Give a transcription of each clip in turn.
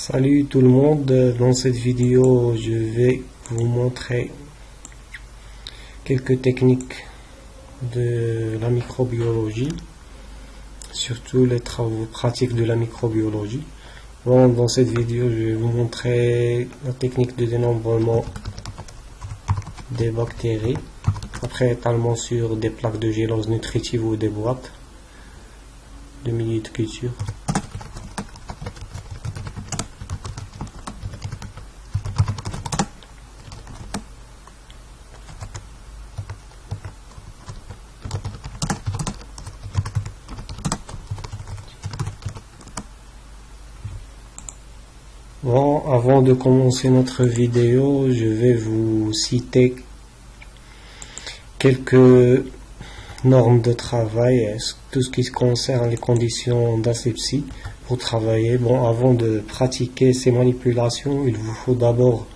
Salut tout le monde, dans cette vidéo je vais vous montrer quelques techniques de la microbiologie, surtout les travaux pratiques de la microbiologie. Bon, dans cette vidéo je vais vous montrer la technique de dénombrement des bactéries après étalement sur des plaques de gélose nutritive ou des boîtes de milieux de culture. Bon, avant de commencer notre vidéo, je vais vous citer quelques normes de travail, tout ce qui concerne les conditions d'asepsie pour travailler. Bon, avant de pratiquer ces manipulations, il vous faut d'abord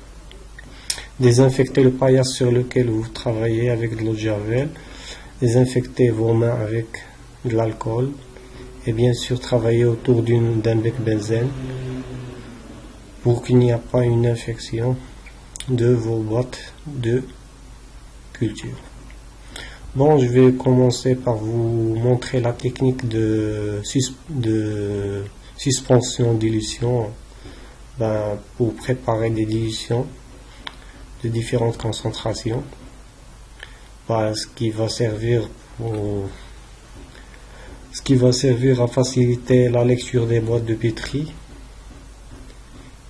désinfecter le paillasson sur lequel vous travaillez avec de l'eau de javel, désinfecter vos mains avec de l'alcool et bien sûr travailler autour d'un bec benzène pour qu'il n'y ait pas une infection de vos boîtes de culture. Bon, je vais commencer par vous montrer la technique de suspension dilution pour préparer des dilutions de différentes concentrations, ce qui va servir à faciliter la lecture des boîtes de pétri,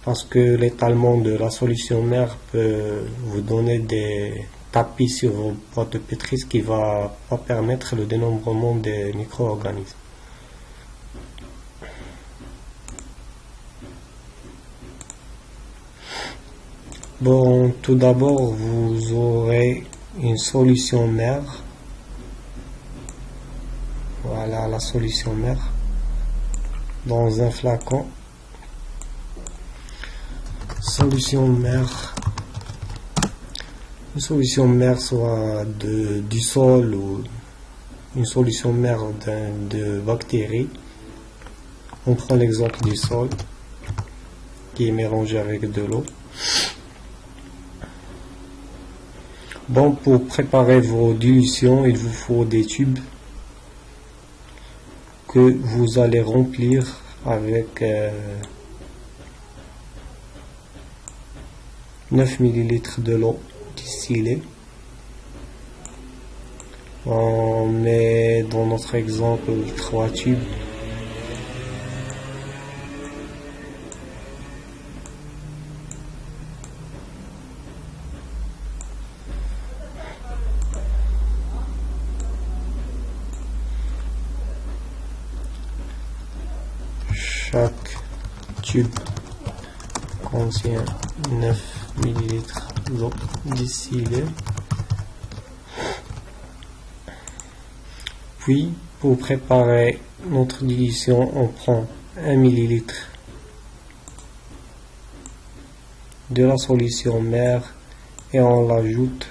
parce que l'étalement de la solution mère peut vous donner des tapis sur vos boîtes de pétri, ce qui va pas permettre le dénombrement des micro-organismes. Bon, tout d'abord, vous aurez une solution mère. Voilà la solution mère dans un flacon. Une solution mère soit du sol ou une solution mère de bactéries. On prend l'exemple du sol qui est mélangé avec de l'eau. Bon, pour préparer vos dilutions, il vous faut des tubes que vous allez remplir avec 9 ml de l'eau distillée. On met dans notre exemple 3 tubes. Chaque tube contient 9 ml d'eau distillée. Puis, pour préparer notre dilution, on prend 1 ml de la solution mère et on l'ajoute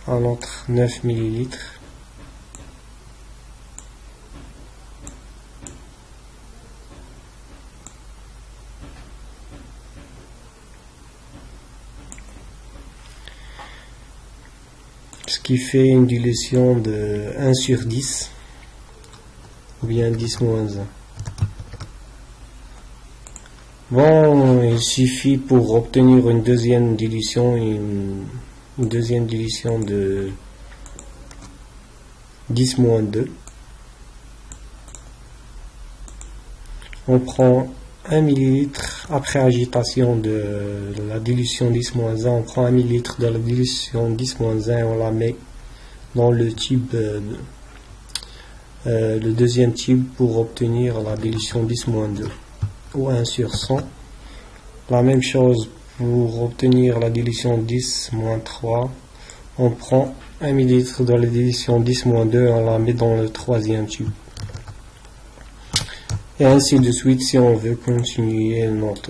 à notre 9 ml. Ce qui fait une dilution de 1 sur 10 ou bien 10 moins 1. Bon, il suffit pour obtenir une deuxième dilution de 10 moins 2. On prend 1 ml après agitation de la dilution 10-1, on prend 1 ml de la dilution 10-1 et on la met dans le tube, le deuxième tube pour obtenir la dilution 10-2 ou 1 sur 100. La même chose pour obtenir la dilution 10-3, on prend 1 ml de la dilution 10-2 et on la met dans le troisième tube. Et ainsi de suite si on veut continuer notre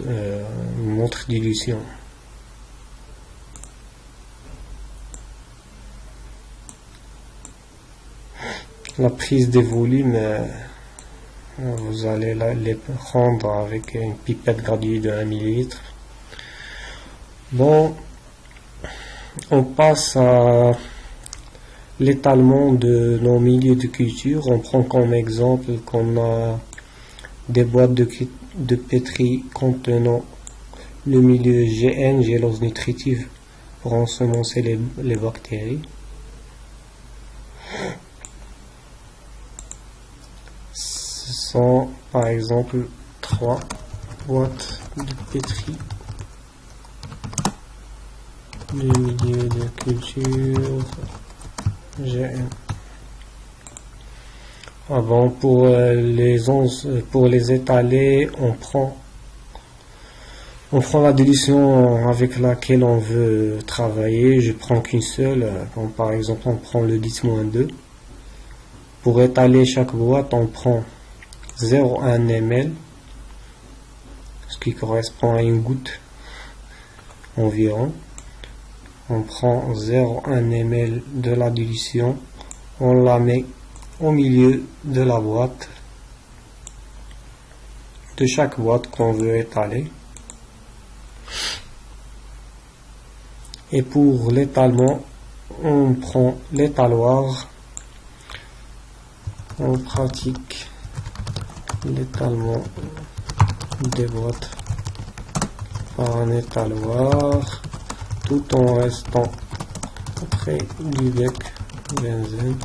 dilution. La prise des volumes Vous allez les prendre avec une pipette graduée de 1 millilitre. Bon, on passe à l'étalement de nos milieux de culture. On prend comme exemple qu'on a des boîtes de pétri contenant le milieu GN, gélose nutritive, pour ensemencer les bactéries. Ce sont par exemple 3 boîtes de pétri du milieu de culture GN. Avant, pour les étaler, on prend la dilution avec laquelle on veut travailler. Je prends qu'une seule. Bon, par exemple, on prend le 10-2. Pour étaler chaque boîte, on prend 0,1 ml, ce qui correspond à une goutte environ. On prend 0,1 ml de la dilution, on la met au milieu de la boîte, de chaque boîte qu'on veut étaler. Et pour l'étalement, on prend l'étaloir, on pratique l'étalement des boîtes par un étaloir, tout en restant près du bec benzène.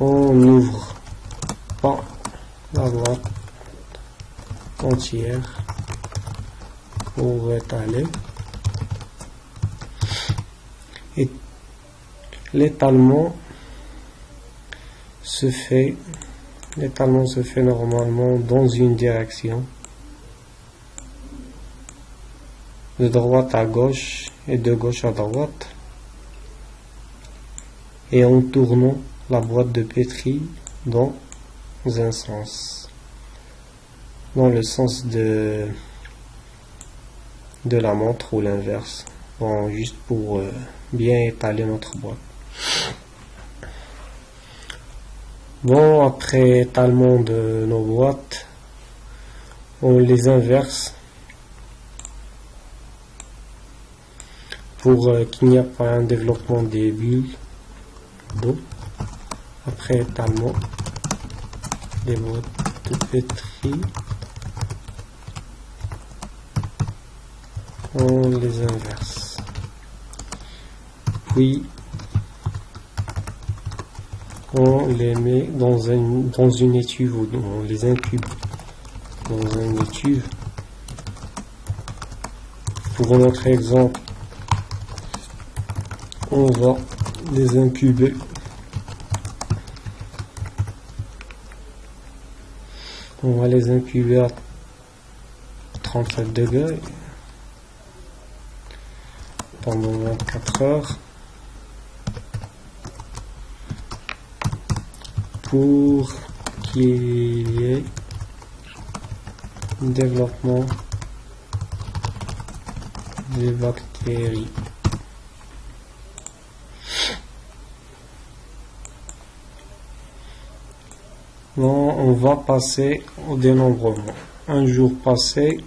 On n'ouvre pas la boîte entière pour étaler. Et l'étalement se fait normalement dans une direction, de droite à gauche et de gauche à droite, et en tournant la boîte de pétri dans un sens, dans le sens de la montre ou l'inverse. Bon, juste pour bien étaler notre boîte. Bon, après étalement de nos boîtes, on les inverse pour qu'il n'y ait pas un développement des bulles d'eau. Après étalement des boîtes de pétri, on les inverse. Puis on les met dans une étuve, ou on les incube dans une étuve. Pour notre exemple, on va les incuber à 37 degrés pendant 24 heures pour qu'il y ait un développement des bactéries. Bon, on va passer au dénombrement. Un jour passé,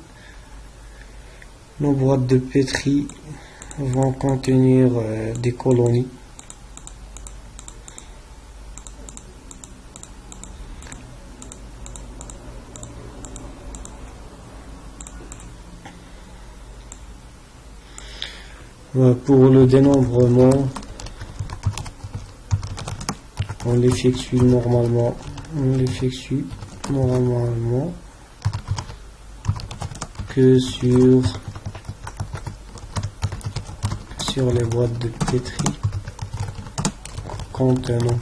nos boîtes de pétri vont contenir des colonies. Pour le dénombrement, on l'effectue normalement que sur les boîtes de pétri contenant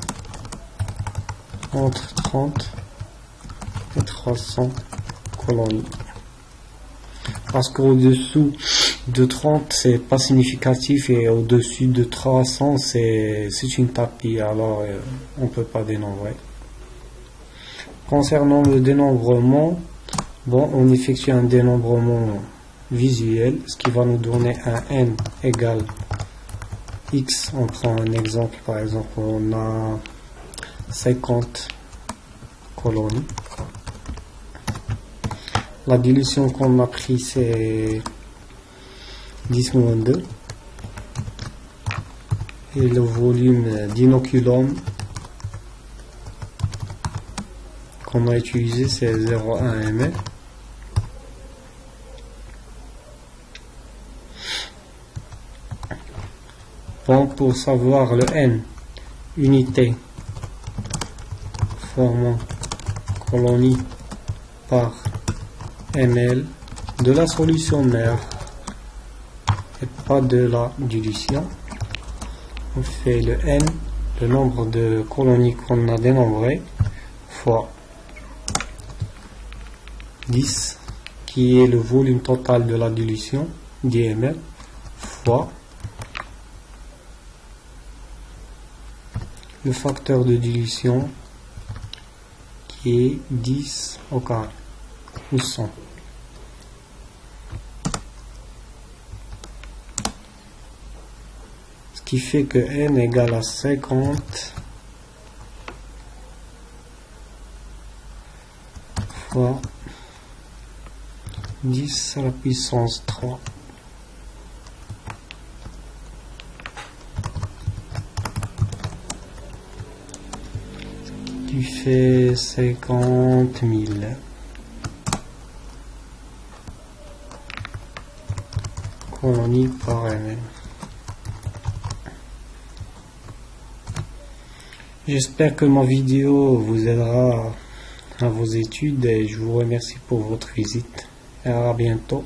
entre 30 et 300 colonies. Parce qu'au-dessous de 30 c'est pas significatif, et au-dessus de 300 c'est une tapis, alors on peut pas dénombrer. Concernant le dénombrement, bon, on effectue un dénombrement visuel, ce qui va nous donner un n égale x. On prend un exemple, par exemple on a 50 colonies. La dilution qu'on a pris c'est 10-2 et le volume d'inoculum qu'on a utilisé c'est 0,1 ml. Bon, pour savoir le N, unité formant colonie par ml de la solution mère et pas de la dilution, on fait le N, le nombre de colonies qu'on a dénombré, fois 10, qui est le volume total de la dilution, 10 ml, fois le facteur de dilution qui est 10 au carré ou 100. Ce qui fait que n égale à 50 fois 10 à la puissance 3. Qui fait 50 000. Colonies par ml. J'espère que ma vidéo vous aidera à vos études et je vous remercie pour votre visite et à bientôt.